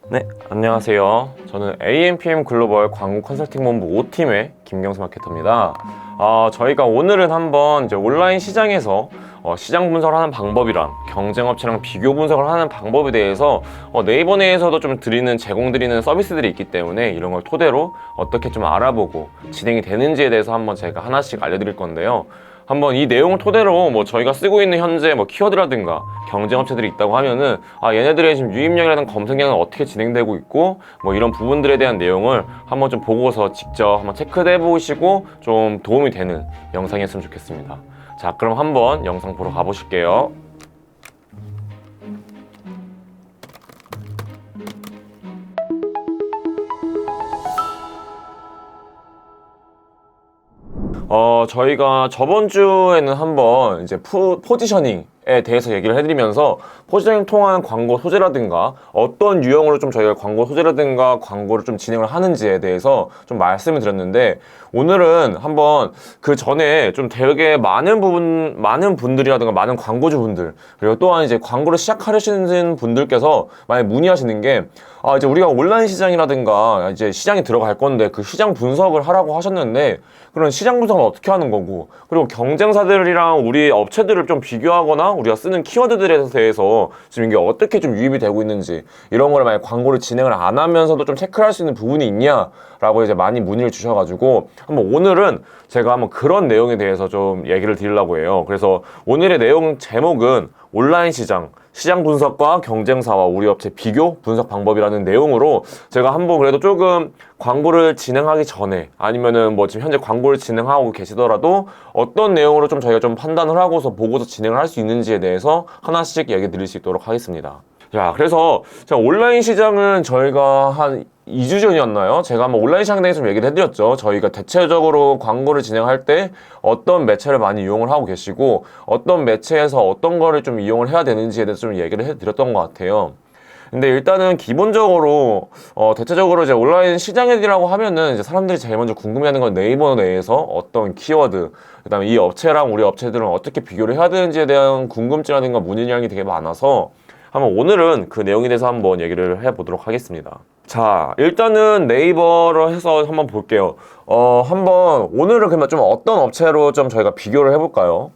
네, 안녕하세요. 저는 AMPM 글로벌 광고 컨설팅 본부 5팀의 김경수 마케터입니다. 저희가 오늘은 한번 이제 온라인 시장에서 시장 분석을 하는 방법이랑 경쟁업체랑 비교 분석을 하는 방법에 대해서 네이버 내에서도 좀 제공드리는 서비스들이 있기 때문에 이런 걸 토대로 어떻게 좀 알아보고 진행이 되는지에 대해서 한번 제가 하나씩 알려드릴 건데요. 한번 이 내용을 토대로 저희가 쓰고 있는 현재 키워드라든가 경쟁업체들이 있다고 하면은 얘네들의 지금 유입량이라든 검색량은 어떻게 진행되고 있고 이런 부분들에 대한 내용을 한번 좀 보고서 직접 한번 체크해 보시고 좀 도움이 되는 영상이었으면 좋겠습니다. 자, 그럼 한번 영상 보러 가보실게요. 저희가 저번 주에는 한번 이제 포지셔닝에 대해서 얘기를 해드리면서 포지셔닝 통한 광고 소재라든가 어떤 유형으로 좀 저희가 광고 소재라든가 광고를 좀 진행을 하는지에 대해서 좀 말씀을 드렸는데, 오늘은 한번 그 전에 좀 되게 많은 분들이라든가 많은 광고주 분들, 그리고 또한 이제 광고를 시작하시는 분들께서 많이 문의하시는 게, 이제 우리가 온라인 시장이라든가 이제 시장에 들어갈 건데 그 시장 분석을 하라고 하셨는데, 그런 시장 분석은 어떻게 하는 거고, 그리고 경쟁사들이랑 우리 업체들을 좀 비교하거나 우리가 쓰는 키워드들에 대해서 지금 이게 어떻게 좀 유입이 되고 있는지, 이런 거를 만약 광고를 진행을 안 하면서도 좀 체크할 수 있는 부분이 있냐라고 이제 많이 문의를 주셔가지고, 한번 오늘은 제가 한번 그런 내용에 대해서 좀 얘기를 드리려고 해요. 그래서 오늘의 내용 제목은 온라인 시장 분석과 경쟁사와 우리 업체 비교 분석 방법이라는 내용으로, 제가 한번 그래도 조금 광고를 진행하기 전에 아니면은 지금 현재 광고를 진행하고 계시더라도 어떤 내용으로 좀 저희가 좀 판단을 하고서 보고서 진행을 할 수 있는지에 대해서 하나씩 얘기 드릴 수 있도록 하겠습니다. 자, 그래서 온라인 시장은 저희가 한 2주 전이었나요? 제가 한번 온라인 시장에 대해서 좀 얘기를 해드렸죠. 저희가 대체적으로 광고를 진행할 때 어떤 매체를 많이 이용을 하고 계시고 어떤 매체에서 어떤 거를 좀 이용을 해야 되는지에 대해서 좀 얘기를 해드렸던 것 같아요. 근데 일단은 기본적으로 대체적으로 이제 온라인 시장이라고 하면은 이제 사람들이 제일 먼저 궁금해하는 건 네이버 내에서 어떤 키워드, 그다음에 이 업체랑 우리 업체들은 어떻게 비교를 해야 되는지에 대한 궁금증이라든가 문의량이 되게 많아서 한번 오늘은 그 내용에 대해서 한번 얘기를 해보도록 하겠습니다. 자, 일단은 네이버로 해서 한번 볼게요. 한번 오늘은 그러면 좀 어떤 업체로 좀 저희가 비교를 해볼까요?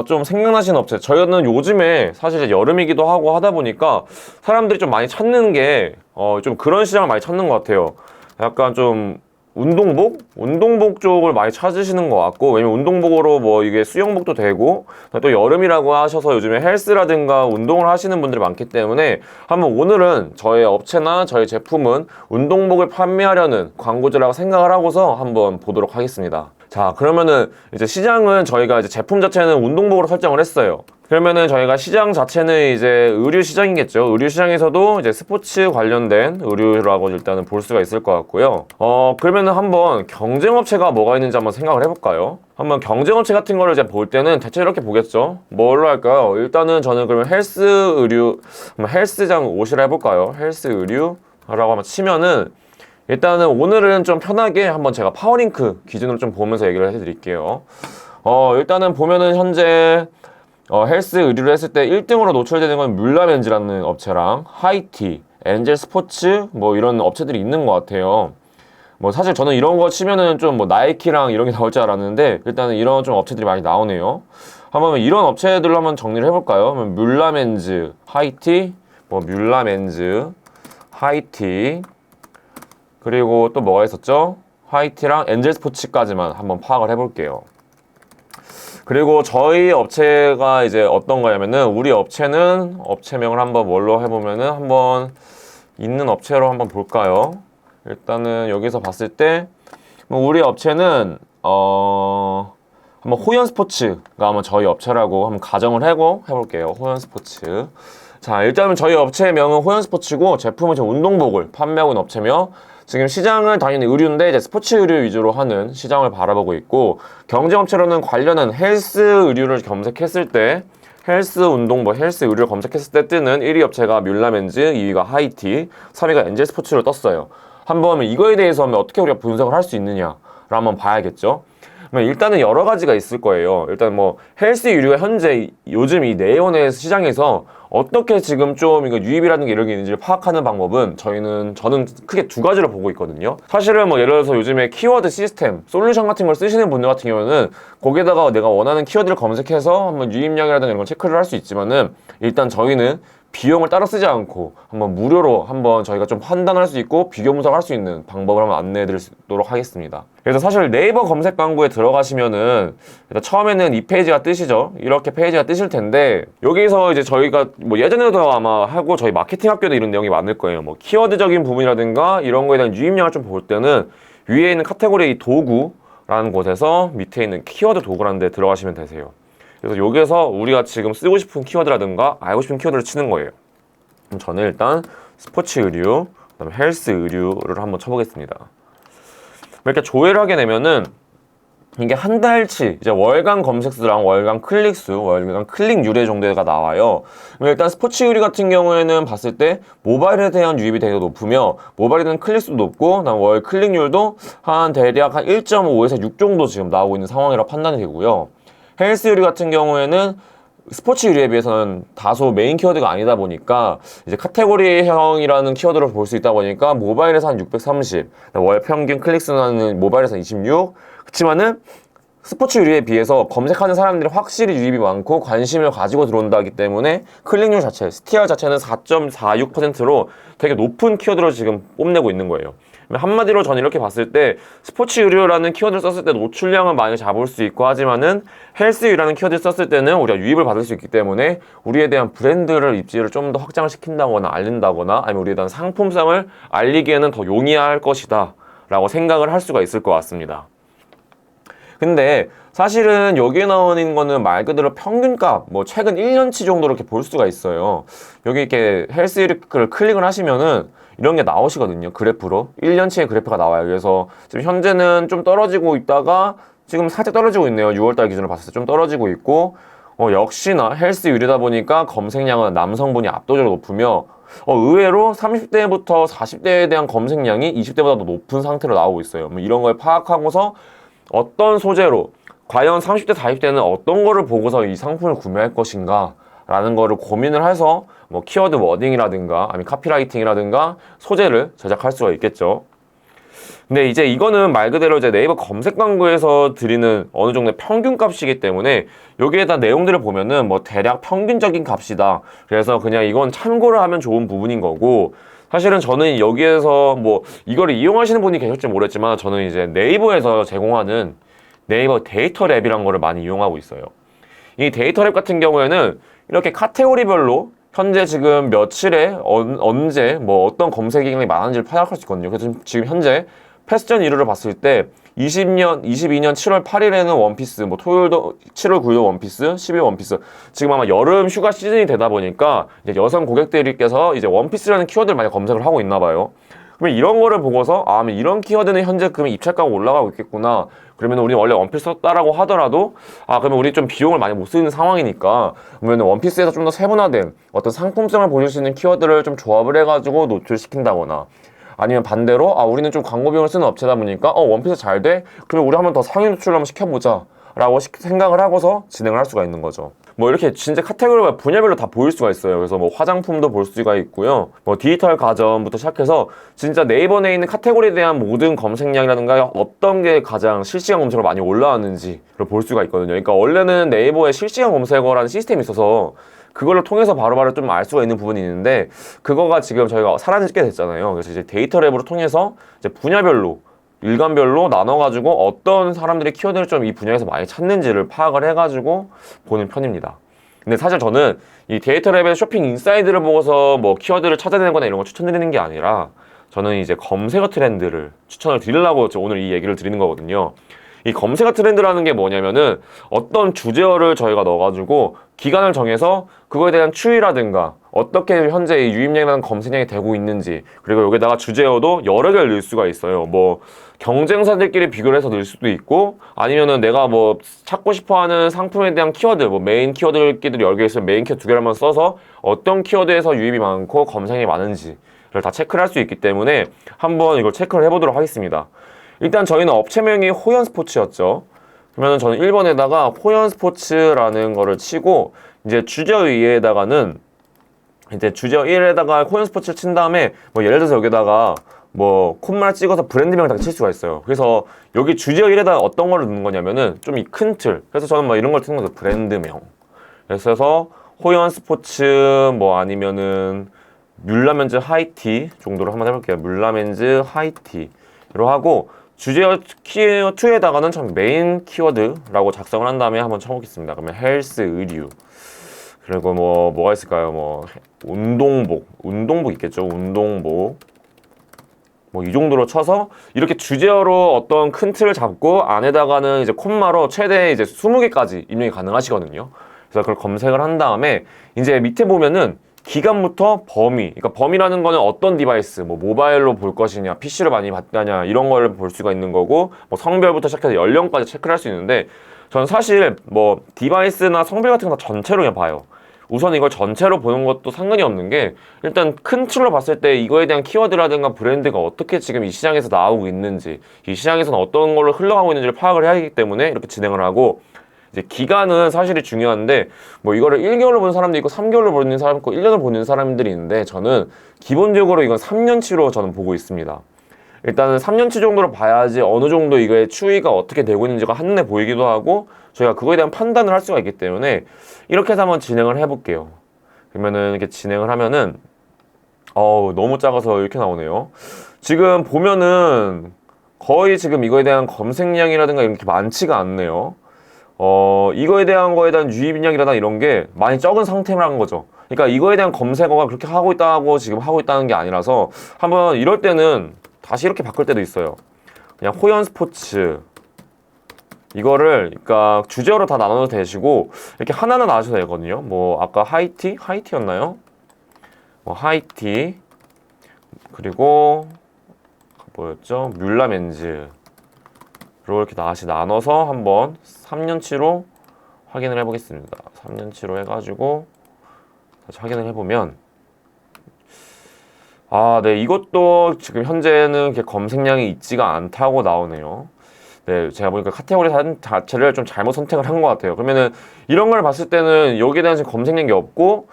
좀 생각나시는 업체. 저희는 요즘에 사실 이제 여름이기도 하고 하다 보니까 사람들이 좀 많이 찾는 게 좀 그런 시장을 많이 찾는 것 같아요. 약간 좀 운동복 쪽을 많이 찾으시는 것 같고, 왜냐면 운동복으로 이게 수영복도 되고, 또 여름이라고 하셔서 요즘에 헬스라든가 운동을 하시는 분들이 많기 때문에 한번 오늘은 저의 업체나 저의 제품은 운동복을 판매하려는 광고주라고 생각을 하고서 한번 보도록 하겠습니다. 자, 그러면은 이제 시장은 저희가 이제 제품 자체는 운동복으로 설정을 했어요. 그러면은 저희가 시장 자체는 이제 의류 시장이겠죠. 의류 시장에서도 이제 스포츠 관련된 의류라고 일단은 볼 수가 있을 것 같고요. 그러면은 한번 경쟁업체가 뭐가 있는지 한번 생각을 해볼까요? 한번 경쟁업체 같은 거를 이제 볼 때는 대체 이렇게 보겠죠. 뭘로 할까요? 일단은 저는 그러면 헬스 의류, 헬스장 옷이라 해볼까요? 헬스 의류라고 한번 치면은, 일단은 오늘은 좀 편하게 한번 제가 파워링크 기준으로 좀 보면서 얘기를 해드릴게요. 일단은 보면은 현재 헬스 의류를 했을 때 1등으로 노출되는 건 뮬라멘즈라는 업체랑 하이티, 엔젤 스포츠 이런 업체들이 있는 것 같아요. 사실 저는 이런 거 치면은 좀 나이키랑 이런 게 나올 줄 알았는데, 일단은 이런 좀 업체들이 많이 나오네요. 한번 이런 업체들로 한번 정리를 해볼까요? 뮬라멘즈, 하이티, 뮬라멘즈, 하이티, 그리고 또 뭐가 있었죠? 하이티랑 엔젤 스포츠까지만 한번 파악을 해볼게요. 그리고 저희 업체가 이제 어떤 거냐면은, 우리 업체는 업체명을 한번 뭘로 해보면은 한번 있는 업체로 한번 볼까요? 일단은 여기서 봤을 때 우리 업체는 한번 호연 스포츠가 한번 저희 업체라고 한번 가정을 하고 해볼게요. 호연 스포츠. 자, 일단은 저희 업체명은 호연 스포츠고 제품은 지금 운동복을 판매하고 있는 업체며, 지금 시장은 당연히 의류인데 이제 스포츠 의류 위주로 하는 시장을 바라보고 있고, 경쟁업체로는 관련한 헬스 의류를 검색했을 때, 헬스 운동복, 헬스 의류를 검색했을 때 뜨는 1위 업체가 뮬라멘즈, 2위가 하이티, 3위가 엔젤 스포츠로 떴어요. 한번 이거에 대해서 어떻게 우리가 분석을 할 수 있느냐를 한번 봐야겠죠. 일단은 여러 가지가 있을 거예요. 일단 헬스 의류가 현재 요즘 이 네이버넷 시장에서 어떻게 지금 좀 이거 유입이라든가 이런 게 있는지를 파악하는 방법은 저는 크게 두 가지로 보고 있거든요. 사실은 뭐 예를 들어서 요즘에 키워드 시스템, 솔루션 같은 걸 쓰시는 분들 같은 경우는 거기에다가 내가 원하는 키워드를 검색해서 한번 유입량이라든가 이런 걸 체크를 할 수 있지만은 일단 저희는 비용을 따로 쓰지 않고 한번 무료로 한번 저희가 좀 판단할 수 있고 비교 분석할 수 있는 방법을 한번 안내해 드리도록 하겠습니다. 그래서 사실 네이버 검색 광고에 들어가시면은 일단 처음에는 이 페이지가 뜨시죠. 이렇게 페이지가 뜨실 텐데 여기서 이제 저희가 뭐 예전에도 아마 하고 저희 마케팅 학교도 이런 내용이 많을 거예요. 뭐 키워드적인 부분이라든가 이런 거에 대한 유입량을 좀 볼 때는 위에 있는 카테고리 도구라는 곳에서 밑에 있는 키워드 도구라는 데 들어가시면 되세요. 그래서 여기에서 우리가 지금 쓰고 싶은 키워드라든가 알고 싶은 키워드를 치는 거예요. 그럼 저는 일단 스포츠 의류, 그다음에 헬스 의류를 한번 쳐보겠습니다. 이렇게 조회를 하게 되면은 이게 한 달치 이제 월간 검색 수랑 월간 클릭 수, 월간 클릭 유래 정도가 나와요. 일단 스포츠 의류 같은 경우에는 봤을 때 모바일에 대한 유입이 되게 높으며 모바일에 대한 클릭 수도 높고 월 클릭률도 한 대략 한 1.5에서 6 정도 지금 나오고 있는 상황이라 판단이 되고요. 헬스 의류 같은 경우에는 스포츠 의류에 비해서는 다소 메인 키워드가 아니다 보니까 이제 카테고리형이라는 키워드를 볼 수 있다 보니까 모바일에서 한 630, 월 평균 클릭수는 모바일에서 26. 그렇지만은 스포츠 의류에 비해서 검색하는 사람들이 확실히 유입이 많고 관심을 가지고 들어온다기 때문에 클릭률 자체, STR 자체는 4.46%로 되게 높은 키워드로 지금 뽐내고 있는 거예요. 한마디로 저는 이렇게 봤을 때 스포츠 의류라는 키워드를 썼을 때 노출량은 많이 잡을 수 있고 하지만은 헬스 의류라는 키워드를 썼을 때는 우리가 유입을 받을 수 있기 때문에 우리에 대한 브랜드를 입지를 좀 더 확장을 시킨다거나 알린다거나 아니면 우리에 대한 상품성을 알리기에는 더 용이할 것이다 라고 생각을 할 수가 있을 것 같습니다. 근데 사실은 여기에 나오는 거는 말 그대로 평균값, 뭐 최근 1년치 정도 이렇게 볼 수가 있어요. 여기 이렇게 헬스 의류를 클릭을 하시면은 이런 게 나오시거든요. 그래프로 1년치의 그래프가 나와요. 그래서 지금 현재는 좀 떨어지고 있다가 지금 살짝 떨어지고 있네요. 6월달 기준으로 봤을 때 좀 떨어지고 있고 역시나 헬스 의류다 보니까 검색량은 남성분이 압도적으로 높으며 의외로 30대부터 40대에 대한 검색량이 20대보다 더 높은 상태로 나오고 있어요. 뭐 이런 걸 파악하고서 어떤 소재로 과연 30대, 40대는 어떤 거를 보고서 이 상품을 구매할 것인가 라는 거를 고민을 해서 뭐 키워드 워딩이라든가 아니면 카피라이팅이라든가 소재를 제작할 수가 있겠죠. 근데 이제 이거는 말 그대로 이제 네이버 검색 광고에서 드리는 어느 정도의 평균 값이기 때문에 여기에다 내용들을 보면은 뭐 대략 평균적인 값이다. 그래서 그냥 이건 참고를 하면 좋은 부분인 거고 사실은 저는 여기에서 뭐 이거를 이용하시는 분이 계실지 모르겠지만 저는 이제 네이버에서 제공하는 네이버 데이터 랩이라는 거를 많이 이용하고 있어요. 이 데이터 랩 같은 경우에는 이렇게 카테고리별로 현재 지금 며칠에 언제 뭐 어떤 검색량이 많은지를 파악할 수 있거든요. 그래서 지금 현재 패션 의류를 봤을 때 22년 7월 8일에는 원피스, 뭐 토요일도 7월 9일 원피스, 10일 원피스. 지금 아마 여름 휴가 시즌이 되다 보니까 이제 여성 고객들께서 이제 원피스라는 키워드를 많이 검색을 하고 있나 봐요. 그러면 이런 거를 보고서 이런 키워드는 현재 그러면 입찰가가 올라가고 있겠구나. 그러면 우리 원래 원피스 썼다라고 하더라도 그러면 우리 좀 비용을 많이 못 쓰는 상황이니까 그러면 원피스에서 좀 더 세분화된 어떤 상품성을 보여줄 수 있는 키워드를 좀 조합을 해가지고 노출시킨다거나 아니면 반대로 우리는 좀 광고 비용을 쓰는 업체다 보니까 원피스 잘 돼? 그러면 우리 한번 더 상위 노출을 한번 시켜보자 라고 생각을 하고서 진행을 할 수가 있는 거죠. 뭐 이렇게 진짜 카테고리가 분야별로 다 보일 수가 있어요. 그래서 뭐 화장품도 볼 수가 있고요. 뭐 디지털 가전부터 시작해서 진짜 네이버 내에 있는 카테고리에 대한 모든 검색량이라든가 어떤 게 가장 실시간 검색으로 많이 올라왔는지를 볼 수가 있거든요. 그러니까 원래는 네이버에 실시간 검색어라는 시스템이 있어서 그걸로 통해서 바로바로 좀 알 수가 있는 부분이 있는데 그거가 지금 저희가 사라지게 됐잖아요. 그래서 이제 데이터 랩으로 통해서 이제 분야별로 일간별로 나눠가지고 어떤 사람들이 키워드를 좀 이 분야에서 많이 찾는지를 파악을 해가지고 보는 편입니다. 근데 사실 저는 이 데이터 랩의 쇼핑 인사이드를 보고서 뭐 키워드를 찾아내는 거나 이런 거 추천드리는 게 아니라 저는 이제 검색어 트렌드를 추천을 드리려고 오늘 이 얘기를 드리는 거거든요. 이 검색어 트렌드라는 게 뭐냐면은 어떤 주제어를 저희가 넣어가지고 기간을 정해서 그거에 대한 추이라든가 어떻게 현재 이 유입량이라는 검색량이 되고 있는지 그리고 여기다가 주제어도 여러 개를 넣을 수가 있어요. 뭐 경쟁사들끼리 비교를 해서 넣을 수도 있고 아니면은 내가 뭐 찾고 싶어하는 상품에 대한 키워드 뭐 메인 키워드끼리 여러 개 있으면 메인 키워드 2개를만 써서 어떤 키워드에서 유입이 많고 검색이 많은지를 다 체크를 할 수 있기 때문에 한번 이걸 체크를 해보도록 하겠습니다. 일단 저희는 업체명이 호연스포츠였죠. 그러면은 저는 1번에다가 호연스포츠라는 거를 치고 이제 주저 위에다가는 이제 주제어 1에다가 코인 스포츠를 친 다음에 뭐 예를 들어서 여기다가 뭐 콤마를 찍어서 브랜드명을 다 칠 수가 있어요. 그래서 여기 주제어 1에다가 어떤 거를 넣는 거냐면은 좀 이 큰 틀. 그래서 저는 뭐 이런 걸 쓰는 거죠. 브랜드명. 그래서 호연 스포츠 뭐 아니면은 뮬라멘즈 하이티 정도로 한번 해볼게요. 뮬라멘즈 하이티로 하고 주제어 키워드 2에다가는 참 메인 키워드라고 작성을 한 다음에 한번 쳐보겠습니다. 그러면 헬스, 의류. 그리고 뭐가 있을까요? 뭐 운동복 있겠죠. 운동복. 뭐 이 정도로 쳐서 이렇게 주제어로 어떤 큰 틀을 잡고 안에다가는 이제 콤마로 최대 이제 20개까지 입력이 가능하시거든요. 그래서 그걸 검색을 한 다음에 이제 밑에 보면은 기간부터 범위, 그러니까 범위라는 거는 어떤 디바이스, 뭐 모바일로 볼 것이냐, PC로 많이 봤느냐 이런 걸 볼 수가 있는 거고, 뭐 성별부터 시작해서 연령까지 체크를 할 수 있는데 저는 사실 뭐 디바이스나 성별 같은 거 다 전체로 그냥 봐요. 우선 이걸 전체로 보는 것도 상관이 없는 게 일단 큰 틀로 봤을 때 이거에 대한 키워드라든가 브랜드가 어떻게 지금 이 시장에서 나오고 있는지, 이 시장에서는 어떤 걸로 흘러가고 있는지를 파악을 해야 하기 때문에 이렇게 진행을 하고, 이제 기간은 사실이 중요한데 뭐 이거를 1개월로 보는 사람도 있고 3개월로 보는 사람 있고 1년을 보는 사람들이 있는데 저는 기본적으로 이건 3년치로 저는 보고 있습니다. 일단은 3년치 정도로 봐야지 어느 정도 이거의 추이가 어떻게 되고 있는지가 한눈에 보이기도 하고 저희가 그거에 대한 판단을 할 수가 있기 때문에 이렇게 해서 한번 진행을 해볼게요. 그러면은 이렇게 진행을 하면은 너무 작아서 이렇게 나오네요. 지금 보면은 거의 지금 이거에 대한 검색량이라든가 이렇게 많지가 않네요. 이거에 대한 거에 대한 유입량이라든가 이런 게 많이 적은 상태라는 거죠. 그러니까 이거에 대한 검색어가 그렇게 하고 있다고 지금 하고 있다는 게 아니라서 한번 이럴 때는 다시 이렇게 바꿀 때도 있어요. 그냥 호연 스포츠 이거를 그러니까 주제어로 다 나눠도 되시고 이렇게 하나는 나눠도 되거든요. 뭐 아까 하이티였나요? 뭐 하이티 그리고 뭐였죠? 뮬라멘즈 이렇게 다시 나눠서 한번 3년치로 확인을 해보겠습니다. 3년치로 해가지고 다시 확인을 해보면 네, 이것도 지금 현재는 이렇게 검색량이 있지가 않다고 나오네요. 네, 제가 보니까 카테고리 자체를 좀 잘못 선택을 한 것 같아요. 그러면은 이런 걸 봤을 때는 여기에 대한 검색량이 없고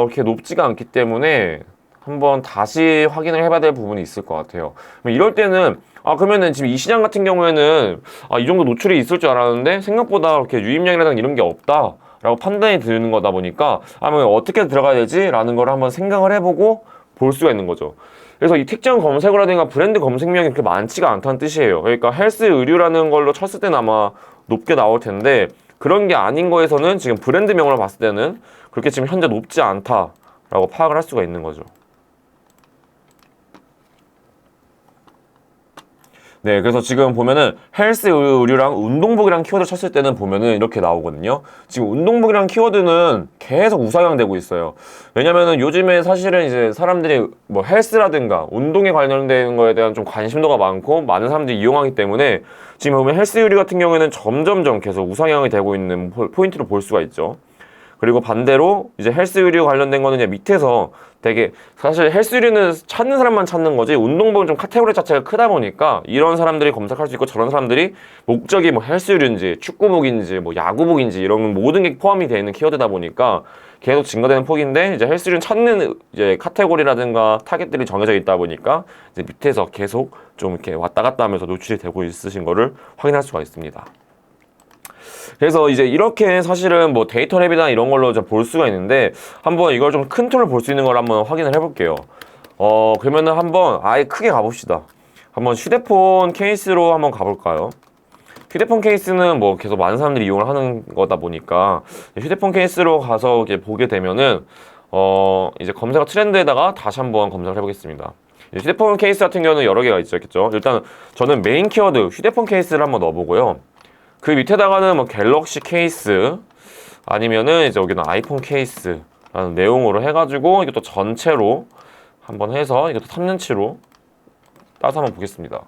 이렇게 높지가 않기 때문에 한번 다시 확인을 해봐야 될 부분이 있을 것 같아요. 이럴 때는 그러면은 지금 이 시장 같은 경우에는 이 정도 노출이 있을 줄 알았는데 생각보다 그렇게 유입량이라든가 이런 게 없다 라고 판단이 드는 거다 보니까 어떻게 들어가야 되지? 라는 걸 한번 생각을 해보고 볼 수가 있는 거죠. 그래서 이 특정 검색어라든가 브랜드 검색량이 그렇게 많지가 않다는 뜻이에요. 그러니까 헬스 의류라는 걸로 쳤을 때는 아마 높게 나올 텐데 그런 게 아닌 거에서는 지금 브랜드명으로 봤을 때는 그렇게 지금 현재 높지 않다라고 파악을 할 수가 있는 거죠. 네, 그래서 지금 보면은 헬스 의류랑 운동복이랑 키워드 쳤을 때는 보면은 이렇게 나오거든요. 지금 운동복이랑 키워드는 계속 우상향되고 있어요. 왜냐면은 요즘에 사실은 이제 사람들이 뭐 헬스라든가 운동에 관련된 거에 대한 좀 관심도가 많고 많은 사람들이 이용하기 때문에 지금 보면 헬스 의류 같은 경우에는 점점점 계속 우상향이 되고 있는 포인트로 볼 수가 있죠. 그리고 반대로 이제 헬스 의류 관련된 거는 이제 밑에서 되게 사실 헬스 의류는 찾는 사람만 찾는 거지 운동복은 좀 카테고리 자체가 크다 보니까 이런 사람들이 검색할 수 있고 저런 사람들이 목적이 뭐 헬스 의류인지 축구복인지 뭐 야구복인지 이런 모든 게 포함이 되어 있는 키워드다 보니까 계속 증가되는 폭인데 이제 헬스 의류는 찾는 이제 카테고리라든가 타겟들이 정해져 있다 보니까 이제 밑에서 계속 좀 이렇게 왔다 갔다 하면서 노출이 되고 있으신 거를 확인할 수가 있습니다. 그래서 이제 이렇게 사실은 뭐 데이터 랩이나 이런 걸로 볼 수가 있는데 한번 이걸 좀 큰 틀을 볼 수 있는 걸 한번 확인을 해볼게요. 그러면은 한번 아예 크게 가봅시다. 한번 휴대폰 케이스로 한번 가볼까요? 휴대폰 케이스는 뭐 계속 많은 사람들이 이용을 하는 거다 보니까 휴대폰 케이스로 가서 이렇게 보게 되면은 이제 검색어 트렌드에다가 다시 한번 검색을 해보겠습니다. 휴대폰 케이스 같은 경우는 여러 개가 있겠죠. 일단 저는 메인 키워드 휴대폰 케이스를 한번 넣어보고요. 그 밑에다가는 뭐 갤럭시 케이스 아니면은 이제 여기는 아이폰 케이스라는 내용으로 해가지고 이것도 전체로 한번 해서 이것도 3년치로 따서 한번 보겠습니다.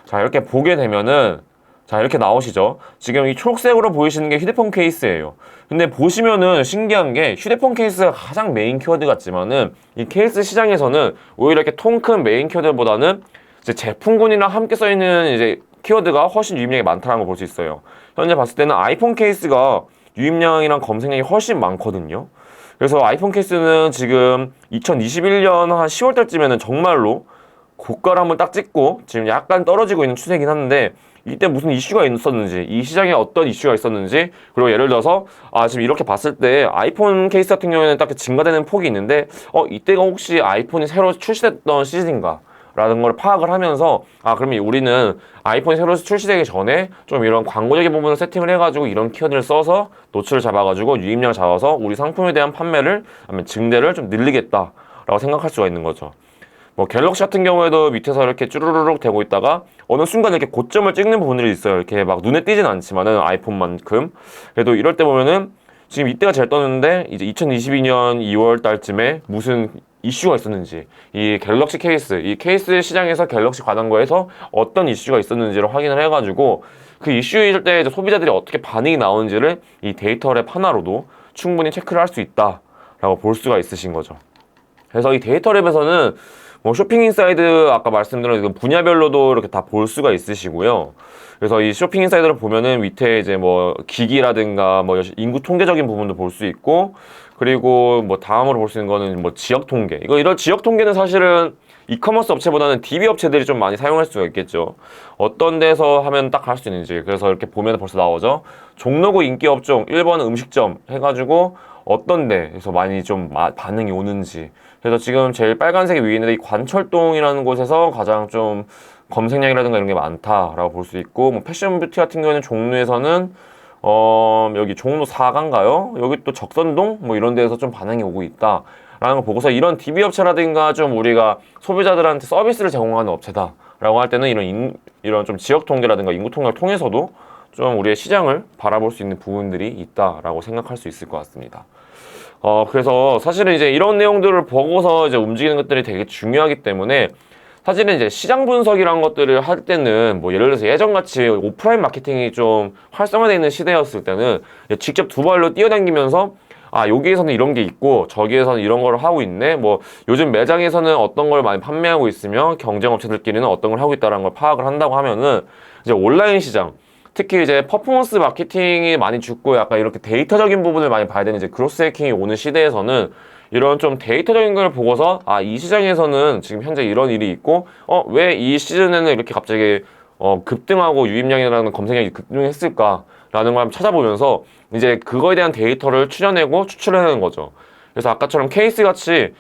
자, 이렇게 보게 되면은 자, 이렇게 나오시죠. 지금 이 초록색으로 보이시는 게 휴대폰 케이스예요. 근데 보시면은 신기한 게 휴대폰 케이스가 가장 메인 키워드 같지만은 이 케이스 시장에서는 오히려 이렇게 통 큰 메인 키워드보다는 이제 제품군이랑 함께 써있는 이제 키워드가 훨씬 유입량이 많다는 걸 볼 수 있어요. 현재 봤을 때는 아이폰 케이스가 유입량이랑 검색량이 훨씬 많거든요. 그래서 아이폰 케이스는 지금 2021년 한 10월 달쯤에는 정말로 고가를 한번 딱 찍고 지금 약간 떨어지고 있는 추세이긴 한데, 이때 무슨 이슈가 있었는지, 이 시장에 어떤 이슈가 있었는지, 그리고 예를 들어서 지금 이렇게 봤을 때 아이폰 케이스 같은 경우에는 딱 증가되는 폭이 있는데, 이때가 혹시 아이폰이 새로 출시됐던 시즌인가? 라는 걸 파악을 하면서, 그러면 우리는 아이폰이 새로 출시되기 전에 좀 이런 광고적인 부분을 세팅을 해가지고 이런 키워드를 써서 노출을 잡아가지고 유입량을 잡아서 우리 상품에 대한 판매를, 아니면 증대를 좀 늘리겠다 라고 생각할 수가 있는 거죠. 뭐 갤럭시 같은 경우에도 밑에서 이렇게 쭈루루룩 되고 있다가 어느 순간 이렇게 고점을 찍는 부분들이 있어요. 이렇게 막 눈에 띄진 않지만은 아이폰만큼. 그래도 이럴 때 보면은 지금 이때가 제일 떴는데, 이제 2022년 2월 달쯤에 무슨 이슈가 있었는지, 이 갤럭시 케이스, 이 케이스 시장에서 갤럭시 관한 거에서 어떤 이슈가 있었는지를 확인을 해가지고 그 이슈일 때 이제 소비자들이 어떻게 반응이 나오는지를 이 데이터랩 하나로도 충분히 체크를 할 수 있다라고 볼 수가 있으신 거죠. 그래서 이 데이터랩에서는 뭐 쇼핑인사이드 아까 말씀드린 분야별로도 이렇게 다 볼 수가 있으시고요. 그래서 이 쇼핑인사이드를 보면은 밑에 이제 뭐 기기라든가 뭐 인구 통계적인 부분도 볼 수 있고, 그리고 뭐 다음으로 볼 수 있는 거는 뭐 지역 통계. 이런 지역 통계는 사실은 이커머스 업체보다는 DB 업체들이 좀 많이 사용할 수가 있겠죠. 어떤 데서 하면 딱 할 수 있는지. 그래서 이렇게 보면 벌써 나오죠. 종로구 인기 업종 1번 음식점 해가지고 어떤 데에서 많이 좀 반응이 오는지. 그래서 지금 제일 빨간색이 위에 있는데 이 관철동이라는 곳에서 가장 좀 검색량이라든가 이런 게 많다라고 볼 수 있고, 뭐 패션 뷰티 같은 경우에는 종로에서는 여기 종로 4가인가요? 여기 또 적선동 뭐 이런 데에서 좀 반응이 오고 있다 라는 걸 보고서, 이런 DB 업체라든가 좀 우리가 소비자들한테 서비스를 제공하는 업체다라고 할 때는 이런 좀 지역 통계라든가 인구 통계를 통해서도 좀 우리의 시장을 바라볼 수 있는 부분들이 있다라고 생각할 수 있을 것 같습니다. 그래서 사실은 이제 이런 내용들을 보고서 이제 움직이는 것들이 되게 중요하기 때문에, 사실은 이제 시장 분석이란 것들을 할 때는 뭐 예를 들어서 예전같이 오프라인 마케팅이 좀 활성화되어 있는 시대였을 때는 직접 두 발로 뛰어다니면서 여기에서는 이런 게 있고 저기에서는 이런 걸 하고 있네, 뭐 요즘 매장에서는 어떤 걸 많이 판매하고 있으며 경쟁 업체들끼리는 어떤 걸 하고 있다는 걸 파악을 한다고 하면은, 이제 온라인 시장, 특히 이제 퍼포먼스 마케팅이 많이 죽고 약간 이렇게 데이터적인 부분을 많이 봐야 되는 이제 그로스 해킹이 오는 시대에서는 이런 좀 데이터적인 걸 보고서 이 시장에서는 지금 현재 이런 일이 있고 왜 이 시즌에는 이렇게 갑자기 급등하고 유입량이라는 검색량이 급등했을까라는 걸 한번 찾아보면서 이제 그거에 대한 데이터를 추려내고 추출해내는 거죠. 그래서 아까처럼 케이스 같이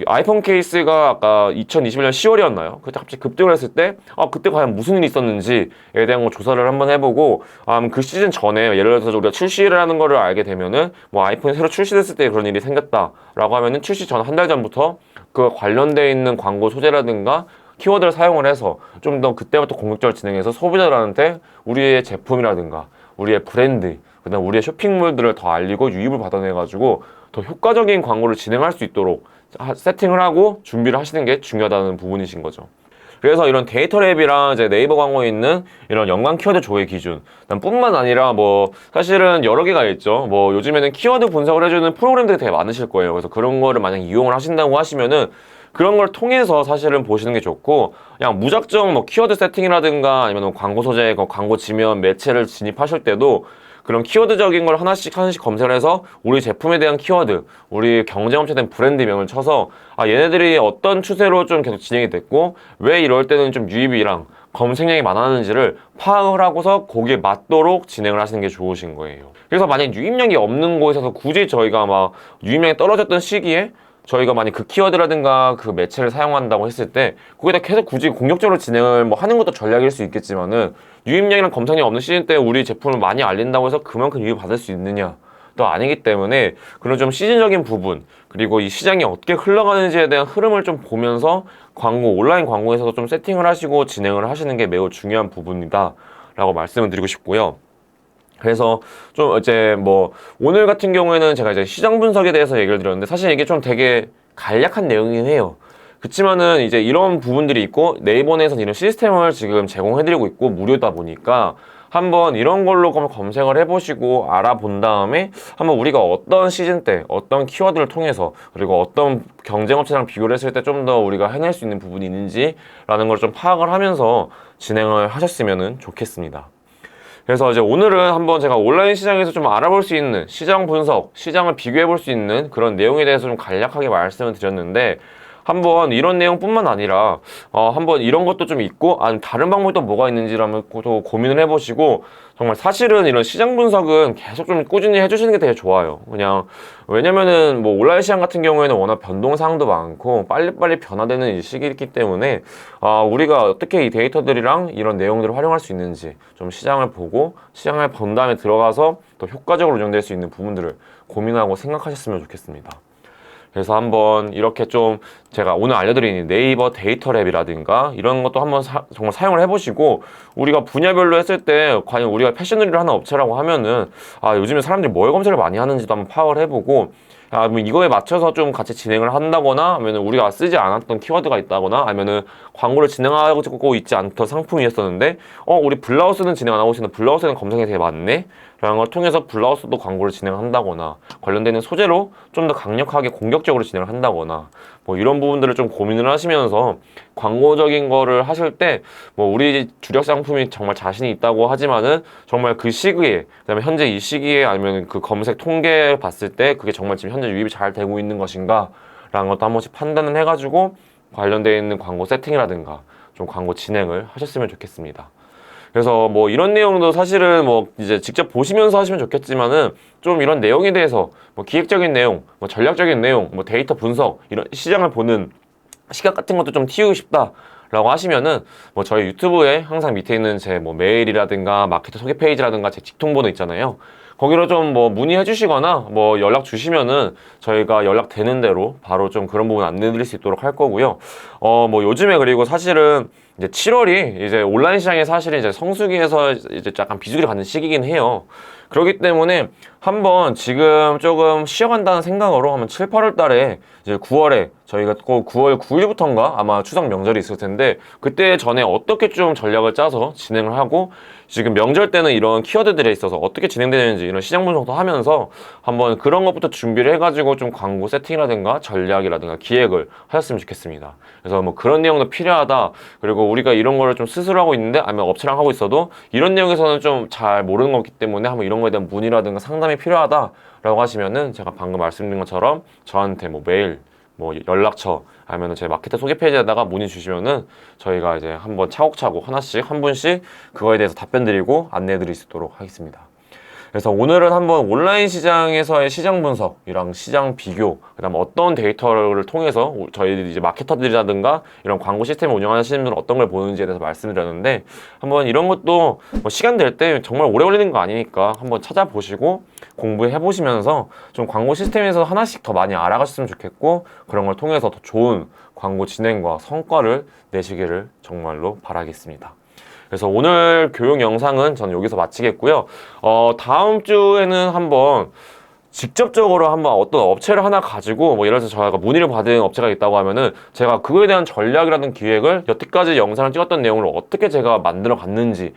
아이폰 케이스가 아까 2021년 10월이었나요? 그때 갑자기 급등을 했을 때 그때 과연 무슨 일이 있었는지에 대한 거 조사를 한번 해보고, 그 시즌 전에 예를 들어서 우리가 출시를 하는 거를 알게 되면은 뭐 아이폰이 새로 출시됐을 때 그런 일이 생겼다라고 하면은 출시 전 한 달 전부터 그 관련돼 있는 광고 소재라든가 키워드를 사용을 해서 좀 더 그때부터 공격적으로 진행해서 소비자들한테 우리의 제품이라든가 우리의 브랜드, 그다음 우리의 쇼핑몰들을 더 알리고 유입을 받아내가지고 더 효과적인 광고를 진행할 수 있도록 세팅을 하고 준비를 하시는 게 중요하다는 부분이신 거죠. 그래서 이런 데이터랩이랑 이제 네이버 광고에 있는 이런 연관 키워드 조회 기준 뿐만 아니라 뭐 사실은 여러 개가 있죠. 뭐 요즘에는 키워드 분석을 해주는 프로그램들이 되게 많으실 거예요. 그래서 그런 거를 만약 이용을 하신다고 하시면은 그런 걸 통해서 사실은 보시는 게 좋고, 그냥 무작정 뭐 키워드 세팅이라든가 아니면 광고 소재, 광고 지면 매체를 진입하실 때도 그런 키워드적인 걸 하나씩 검색을 해서 우리 제품에 대한 키워드, 우리 경쟁업체에 대한 브랜드명을 쳐서 얘네들이 어떤 추세로 좀 계속 진행이 됐고 왜 이럴 때는 좀 유입이랑 검색량이 많았는지를 파악을 하고서 거기에 맞도록 진행을 하시는 게 좋으신 거예요. 그래서 만약 유입량이 없는 곳에서 굳이 저희가 막 유입량이 떨어졌던 시기에 저희가 만약 그 키워드라든가 그 매체를 사용한다고 했을 때 거기다 계속 굳이 공격적으로 진행을 뭐 하는 것도 전략일 수 있겠지만은, 유입량이랑 검색량이 없는 시즌 때 우리 제품을 많이 알린다고 해서 그만큼 유입 받을 수 있느냐 또 아니기 때문에, 그런 좀 시즌적인 부분, 그리고 이 시장이 어떻게 흘러가는지에 대한 흐름을 좀 보면서 온라인 광고에서도 좀 세팅을 하시고 진행을 하시는 게 매우 중요한 부분이다 라고 말씀을 드리고 싶고요. 그래서 좀 이제 뭐 오늘 같은 경우에는 제가 이제 시장 분석에 대해서 얘기를 드렸는데, 사실 이게 좀 되게 간략한 내용이긴 해요. 그렇지만은 이제 이런 부분들이 있고 네이버 내에서 이런 시스템을 지금 제공해드리고 있고 무료다 보니까 한번 이런 걸로 검색을 해보시고 알아본 다음에 한번 우리가 어떤 시즌 때 어떤 키워드를 통해서, 그리고 어떤 경쟁업체랑 비교를 했을 때 좀 더 우리가 해낼 수 있는 부분이 있는지 라는 걸 좀 파악을 하면서 진행을 하셨으면 좋겠습니다. 그래서 이제 오늘은 한번 제가 온라인 시장에서 좀 알아볼 수 있는 시장 분석, 시장을 비교해 볼 수 있는 그런 내용에 대해서 좀 간략하게 말씀을 드렸는데, 한번 이런 내용뿐만 아니라 한번 이런 것도 좀 있고 아니면 다른 방법이 또 뭐가 있는지를 한번 또 고민을 해보시고, 정말 사실은 이런 시장 분석은 계속 좀 꾸준히 해주시는 게 되게 좋아요. 그냥 왜냐면은 뭐 온라인 시장 같은 경우에는 워낙 변동사항도 많고 빨리빨리 변화되는 이 시기이기 때문에 우리가 어떻게 이 데이터들이랑 이런 내용들을 활용할 수 있는지 좀 시장을 보고 시장을 본 다음에 들어가서 또 효과적으로 운영될 수 있는 부분들을 고민하고 생각하셨으면 좋겠습니다. 그래서 한번 이렇게 좀 제가 오늘 알려드린 네이버 데이터 랩이라든가 이런 것도 한번 정말 사용을 해보시고, 우리가 분야별로 했을 때 과연 우리가 패션을 하는 업체라고 하면은 요즘에 사람들이 뭘 검색을 많이 하는지도 한번 파악을 해보고, 뭐 이거에 맞춰서 좀 같이 진행을 한다거나, 아니면 우리가 쓰지 않았던 키워드가 있다거나, 아니면은 광고를 진행하고 있지 않던 상품이었었는데 우리 블라우스는 진행 안 하고 있었는데 블라우스는 검색이 되게 많네 라는 걸 통해서 블라우스도 광고를 진행한다거나, 관련되는 소재로 좀 더 강력하게 공격적으로 진행을 한다거나, 뭐 이런 부분들을 좀 고민을 하시면서 광고적인 거를 하실 때 뭐 우리 주력 상품이 정말 자신이 있다고 하지만은 정말 그 시기에, 그다음에 현재 이 시기에, 아니면 그 검색 통계 봤을 때 그게 정말 지금 현재 유입이 잘 되고 있는 것인가 라는 것도 한 번씩 판단을 해가지고 관련되어 있는 광고 세팅이라든가 좀 광고 진행을 하셨으면 좋겠습니다. 그래서 뭐 이런 내용도 사실은 뭐 이제 직접 보시면서 하시면 좋겠지만은, 좀 이런 내용에 대해서 뭐 기획적인 내용, 뭐 전략적인 내용, 뭐 데이터 분석, 이런 시장을 보는 시각 같은 것도 좀 튀우고 싶다 라고 하시면은 뭐 저희 유튜브에 항상 밑에 있는 제 뭐 메일이라든가 마케터 소개 페이지라든가 제 직통번호 있잖아요. 거기로 좀 뭐 문의해 주시거나 뭐 연락 주시면은 저희가 연락되는 대로 바로 좀 그런 부분 안내 드릴 수 있도록 할 거고요. 뭐 요즘에 그리고 사실은 이제 7월이 이제 온라인 시장에 사실은 이제 성수기에서 이제 약간 비수기를 갖는 시기긴 해요. 그렇기 때문에 한번 지금 조금 쉬어간다는 생각으로 한번 7, 8월 달에 이제 9월에 저희가 꼭 9월 9일부터인가 아마 추석 명절이 있을 텐데, 그때 전에 어떻게 좀 전략을 짜서 진행을 하고, 지금 명절 때는 이런 키워드들에 있어서 어떻게 진행되는지 이런 시장 분석도 하면서 한번 그런 것부터 준비를 해가지고 좀 광고 세팅이라든가 전략이라든가 기획을 하셨으면 좋겠습니다. 그래서 뭐 그런 내용도 필요하다, 그리고 우리가 이런 거를 좀 스스로 하고 있는데 아니면 업체랑 하고 있어도 이런 내용에서는 좀 잘 모르는 거기 때문에 한번 이런 거에 대한 문의라든가 상담이 필요하다라고 하시면은 제가 방금 말씀드린 것처럼 저한테 뭐 메일, 뭐 연락처, 아니면 제 마케터 소개 페이지에다가 문의 주시면은 저희가 이제 한번 차곡차곡 하나씩 한 분씩 그거에 대해서 답변 드리고 안내해 드릴 수 있도록 하겠습니다. 그래서 오늘은 한번 온라인 시장에서의 시장 분석이랑 시장 비교, 그다음 어떤 데이터를 통해서 저희 이제 마케터들이라든가 이런 광고 시스템을 운영하시는 분들은 어떤 걸 보는지에 대해서 말씀드렸는데, 한번 이런 것도 뭐 시간 될 때 정말 오래 걸리는 거 아니니까 한번 찾아보시고 공부해 보시면서 좀 광고 시스템에서 하나씩 더 많이 알아가셨으면 좋겠고, 그런 걸 통해서 더 좋은 광고 진행과 성과를 내시기를 정말로 바라겠습니다. 그래서 오늘 교육 영상은 저는 여기서 마치겠고요. 다음 주에는 한번 직접적으로 한번 어떤 업체를 하나 가지고 뭐 예를 들어서 저희가 문의를 받은 업체가 있다고 하면은 제가 그거에 대한 전략이라든 기획을 여태까지 영상을 찍었던 내용을 어떻게 제가 만들어 갔는지에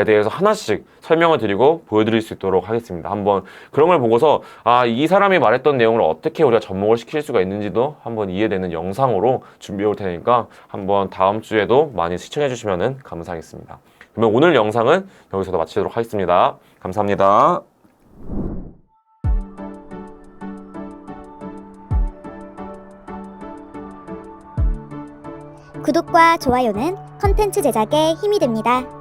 대해서 하나씩 설명을 드리고 보여드릴 수 있도록 하겠습니다. 한번 그런 걸 보고서 이 사람이 말했던 내용을 어떻게 우리가 접목을 시킬 수가 있는지도 한번 이해되는 영상으로 준비해 올 테니까 한번 다음 주에도 많이 시청해 주시면 감사하겠습니다. 그러면 오늘 영상은 여기서 마치도록 하겠습니다. 감사합니다. 구독과 좋아요는 컨텐츠 제작에 힘이 됩니다.